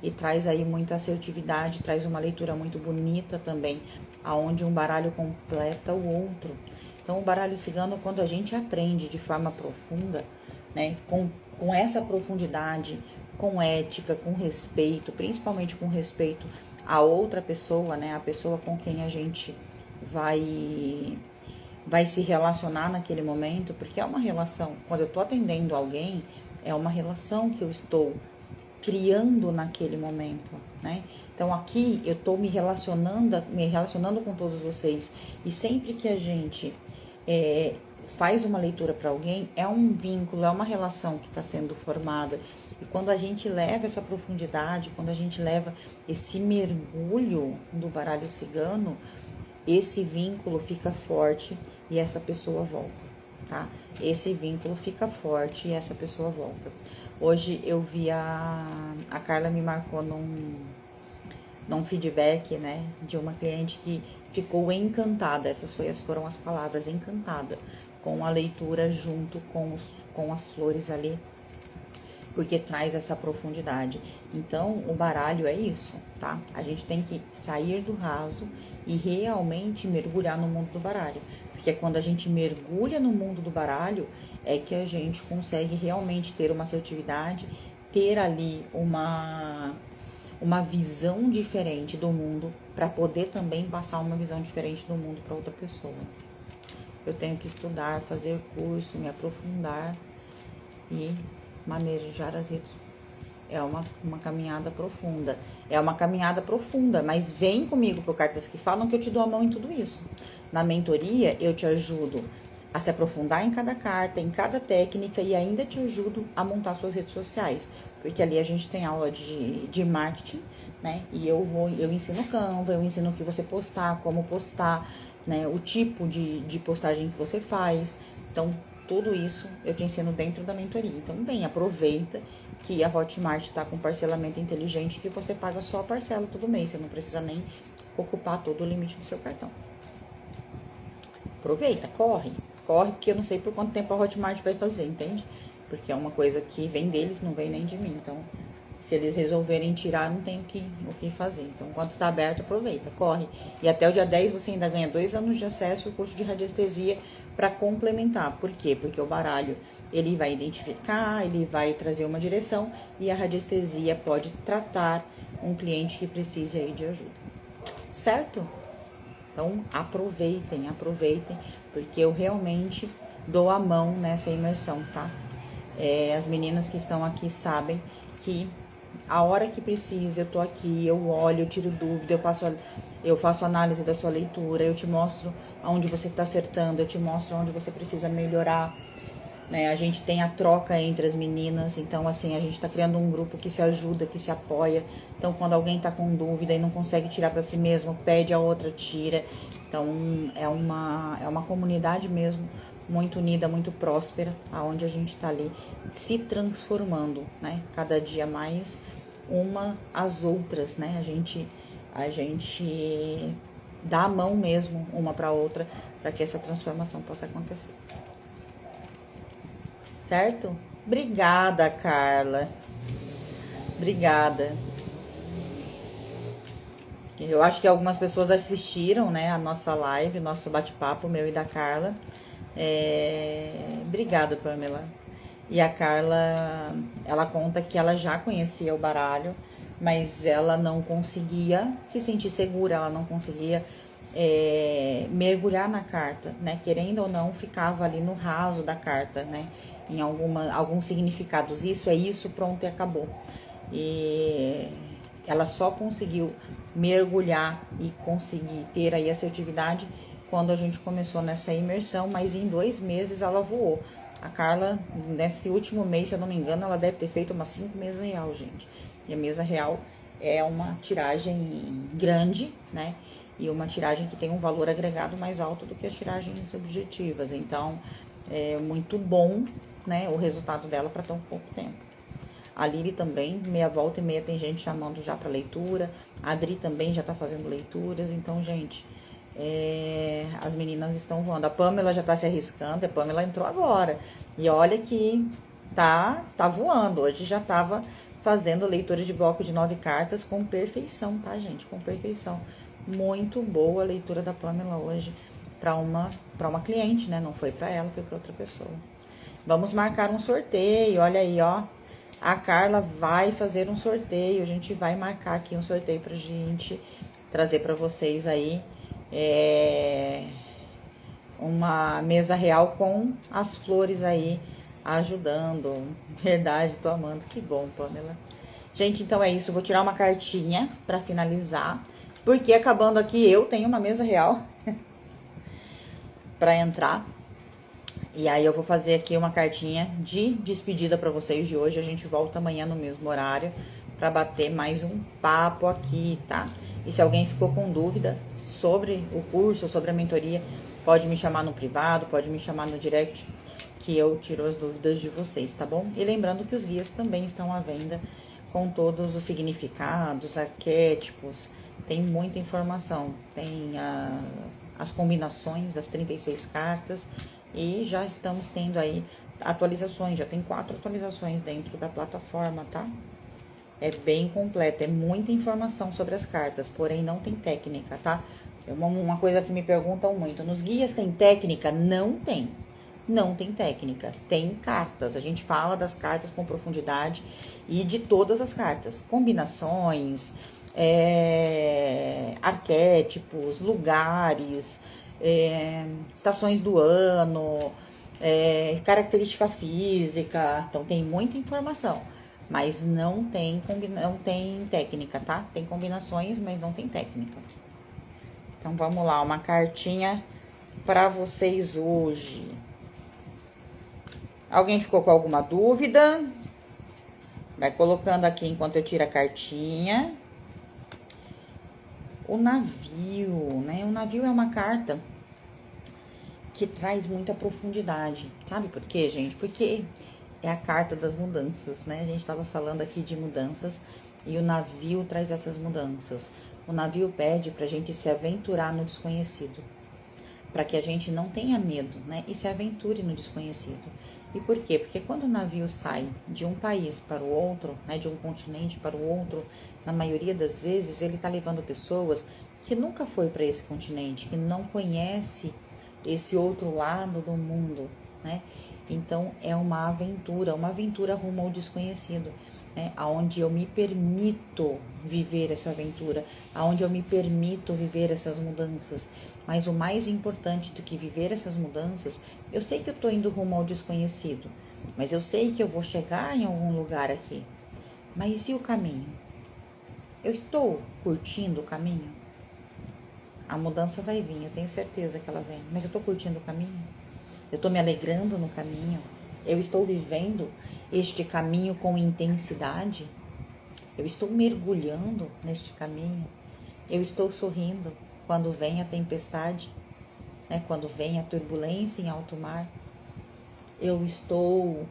Speaker 1: e traz aí muita assertividade, traz uma leitura muito bonita também, aonde um baralho completa o outro. Então, o baralho cigano, quando a gente aprende de forma profunda, né, com essa profundidade, com ética, com respeito, principalmente com respeito a outra pessoa, né, a pessoa com quem a gente vai se relacionar naquele momento, porque é uma relação. Quando eu tô atendendo alguém, é uma relação que eu estou criando naquele momento, né? Então aqui eu tô me relacionando com todos vocês, e sempre que a gente faz uma leitura para alguém, é um vínculo, é uma relação que está sendo formada. E quando a gente leva essa profundidade, quando a gente leva esse mergulho do baralho cigano, esse vínculo fica forte e essa pessoa volta, tá? Esse vínculo fica forte e essa pessoa volta. Hoje eu vi a Carla me marcou num feedback, né, de uma cliente que ficou encantada, essas foram as palavras, encantada, com a leitura junto com as flores ali, porque traz essa profundidade. Então, o baralho é isso, tá? A gente tem que sair do raso e realmente mergulhar no mundo do baralho, porque quando a gente mergulha no mundo do baralho, é que a gente consegue realmente ter uma assertividade, ter ali uma visão diferente do mundo, para poder também passar uma visão diferente do mundo para outra pessoa. Eu tenho que estudar, fazer curso, me aprofundar e manejar as redes. É uma caminhada profunda. É uma caminhada profunda, mas vem comigo pro Cartas que Falam, que eu te dou a mão em tudo isso. Na mentoria, eu te ajudo a se aprofundar em cada carta, em cada técnica, e ainda te ajudo a montar suas redes sociais. Porque ali a gente tem aula de marketing, né? E eu ensino Canva, eu ensino o que você postar, como postar, né? O tipo de postagem que você faz. Então, tudo isso eu te ensino dentro da mentoria. Então, vem, aproveita que a Hotmart está com parcelamento inteligente, que você paga só a parcela todo mês. Você não precisa nem ocupar todo o limite do seu cartão. Aproveita, corre, porque eu não sei por quanto tempo a Hotmart vai fazer, entende? Porque é uma coisa que vem deles, não vem nem de mim. Então, Se eles resolverem tirar, não tem o que fazer. Então, enquanto tá aberto, aproveita, corre. E até o dia 10 você ainda ganha 2 anos de acesso ao curso de radiestesia para complementar. Por quê? Porque o baralho, ele vai identificar, ele vai trazer uma direção e a radiestesia pode tratar um cliente que precise aí de ajuda. Certo? Então, aproveitem, porque eu realmente dou a mão nessa imersão, tá? As meninas que estão aqui sabem que a hora que precisa, eu tô aqui, eu olho, eu tiro dúvida, eu faço análise da sua leitura, eu te mostro onde você tá acertando, eu te mostro onde você precisa melhorar, né? A gente tem a troca entre as meninas, então assim, a gente tá criando um grupo que se ajuda, que se apoia. Então, quando alguém tá com dúvida e não consegue tirar para si mesmo, pede a outra, tira. Então, é uma comunidade mesmo, muito unida, muito próspera, aonde a gente tá ali se transformando, né? Cada dia mais uma às outras, né? A gente dá a mão mesmo uma para outra para que essa transformação possa acontecer. Certo? Obrigada, Carla. Obrigada. Eu acho que algumas pessoas assistiram, né, a nossa live, nosso bate-papo, meu e da Carla. Obrigada, Pamela. E a Carla, ela conta que ela já conhecia o baralho, mas ela não conseguia se sentir segura, ela não conseguia mergulhar na carta, né? Querendo ou não, ficava ali no raso da carta, né? Em alguns significados. Isso é isso, pronto, e acabou. E ela só conseguiu mergulhar e conseguir ter aí assertividade quando a gente começou nessa imersão, mas em 2 meses ela voou. A Carla, nesse último mês, se eu não me engano, ela deve ter feito umas 5 mesas real, gente. E a mesa real é uma tiragem grande, né? E uma tiragem que tem um valor agregado mais alto do que as tiragens objetivas. Então, é muito bom, né, o resultado dela para tão pouco tempo. A Lili também, meia volta e meia tem gente chamando já para leitura. A Adri também já tá fazendo leituras. Então, gente, as meninas estão voando. A Pamela já tá se arriscando. A Pamela entrou agora. E olha que tá voando. Hoje já tava fazendo leitura de bloco de 9 cartas com perfeição, tá, gente? Com perfeição. Muito boa a leitura da Pamela hoje para uma cliente, né? Não foi para ela, foi para outra pessoa. Vamos marcar um sorteio. Olha aí, ó. A Carla vai fazer um sorteio. A gente vai marcar aqui um sorteio pra gente trazer para vocês aí uma mesa real com as flores aí ajudando. Verdade, tô amando. Que bom, Pamela. Gente, então é isso. Vou tirar uma cartinha para finalizar. Porque acabando aqui, eu tenho uma mesa real para entrar. E aí eu vou fazer aqui uma cartinha de despedida para vocês de hoje. A gente volta amanhã no mesmo horário para bater mais um papo aqui, tá? E se alguém ficou com dúvida sobre o curso, sobre a mentoria, pode me chamar no privado, pode me chamar no direct, que eu tiro as dúvidas de vocês, tá bom? E lembrando que os guias também estão à venda com todos os significados, arquétipos, tem muita informação. Tem as combinações das 36 cartas. E já estamos tendo aí atualizações, já tem 4 atualizações dentro da plataforma, tá? É bem completa, é muita informação sobre as cartas, porém não tem técnica, tá? É uma coisa que me perguntam muito, nos guias tem técnica? Não tem. Não tem técnica, tem cartas. A gente fala das cartas com profundidade e de todas as cartas. Combinações, arquétipos, lugares, estações do ano, característica física. Então tem muita informação, mas não tem técnica, tá? Tem combinações, mas não tem técnica. Então vamos lá, uma cartinha para vocês hoje. Alguém ficou com alguma dúvida? Vai colocando aqui enquanto eu tiro a cartinha. O navio, né? O navio é uma carta que traz muita profundidade. Sabe por quê, gente? Porque é a carta das mudanças, né? A gente estava falando aqui de mudanças e o navio traz essas mudanças. O navio pede pra gente se aventurar no desconhecido. para que a gente não tenha medo, né? E se aventure no desconhecido. E por quê? Porque quando o navio sai de um país para o outro, né, de um continente para o outro, na maioria das vezes ele está levando pessoas que nunca foi para esse continente, que não conhece esse outro lado do mundo, né? Então é uma aventura rumo ao desconhecido, né? Aonde eu me permito viver essa aventura, aonde eu me permito viver essas mudanças. Mas o mais importante do que viver essas mudanças, eu sei que eu estou indo rumo ao desconhecido, mas eu sei que eu vou chegar em algum lugar aqui. Mas e o caminho? Eu estou curtindo o caminho? A mudança vai vir, eu tenho certeza que ela vem, mas eu estou curtindo o caminho? Eu estou me alegrando no caminho? Eu estou vivendo este caminho com intensidade? Eu estou mergulhando neste caminho? Eu estou sorrindo quando vem a tempestade, né? Quando vem a turbulência em alto mar? Eu estou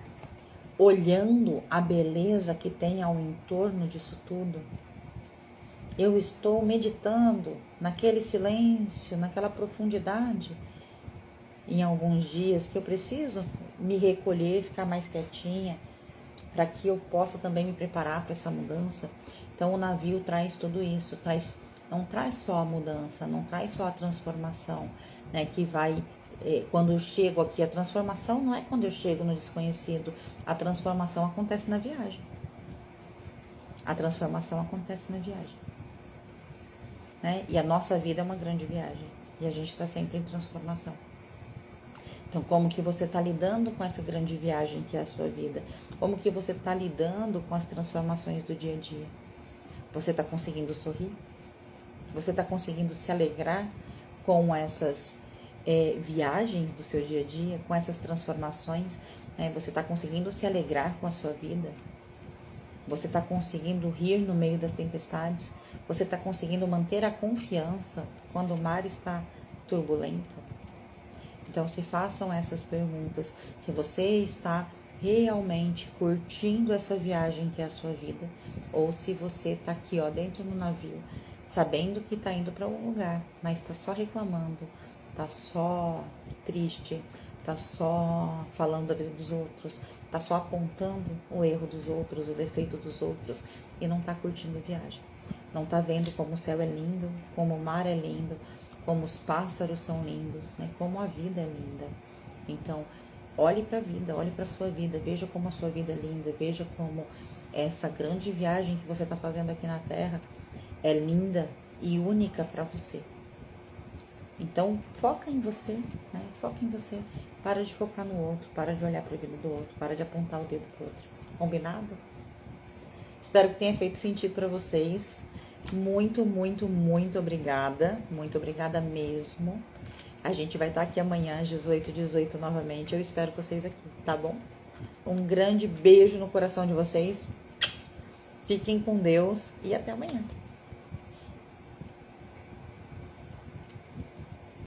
Speaker 1: olhando a beleza que tem ao entorno disso tudo? Eu estou meditando naquele silêncio, naquela profundidade? Em alguns dias que eu preciso me recolher, ficar mais quietinha, para que eu possa também me preparar para essa mudança. Então o navio traz tudo isso, não traz só a mudança, não traz só a transformação, né? Que vai, quando eu chego aqui, a transformação não é quando eu chego no desconhecido, a transformação acontece na viagem. A transformação acontece na viagem, né? E a nossa vida é uma grande viagem, e a gente está sempre em transformação. Então, como que você está lidando com essa grande viagem que é a sua vida? Como que você está lidando com as transformações do dia a dia? Você está conseguindo sorrir? Você está conseguindo se alegrar com essas viagens do seu dia a dia, com essas transformações? Né? Você está conseguindo se alegrar com a sua vida? Você está conseguindo rir no meio das tempestades? Você está conseguindo manter a confiança quando o mar está turbulento? Então, se façam essas perguntas. Se você está realmente curtindo essa viagem que é a sua vida, ou se você está aqui, ó, dentro do navio, sabendo que está indo para algum lugar, mas está só reclamando, está só triste, está só falando da vida dos outros, está só apontando o erro dos outros, o defeito dos outros, e não está curtindo a viagem. Não está vendo como o céu é lindo, como o mar é lindo, como os pássaros são lindos, né? Como a vida é linda. Então, olhe para a vida, olhe para a sua vida, veja como a sua vida é linda, veja como essa grande viagem que você está fazendo aqui na Terra é linda e única para você. Então, foca em você, né? Foca em você. Para de focar no outro, para de olhar para a vida do outro, para de apontar o dedo para o outro. Combinado? Espero que tenha feito sentido para vocês. Muito, muito, muito obrigada. Muito obrigada mesmo. A gente vai estar aqui amanhã, às 18h18 novamente. Eu espero vocês aqui, tá bom? Um grande beijo no coração de vocês. Fiquem com Deus e até amanhã.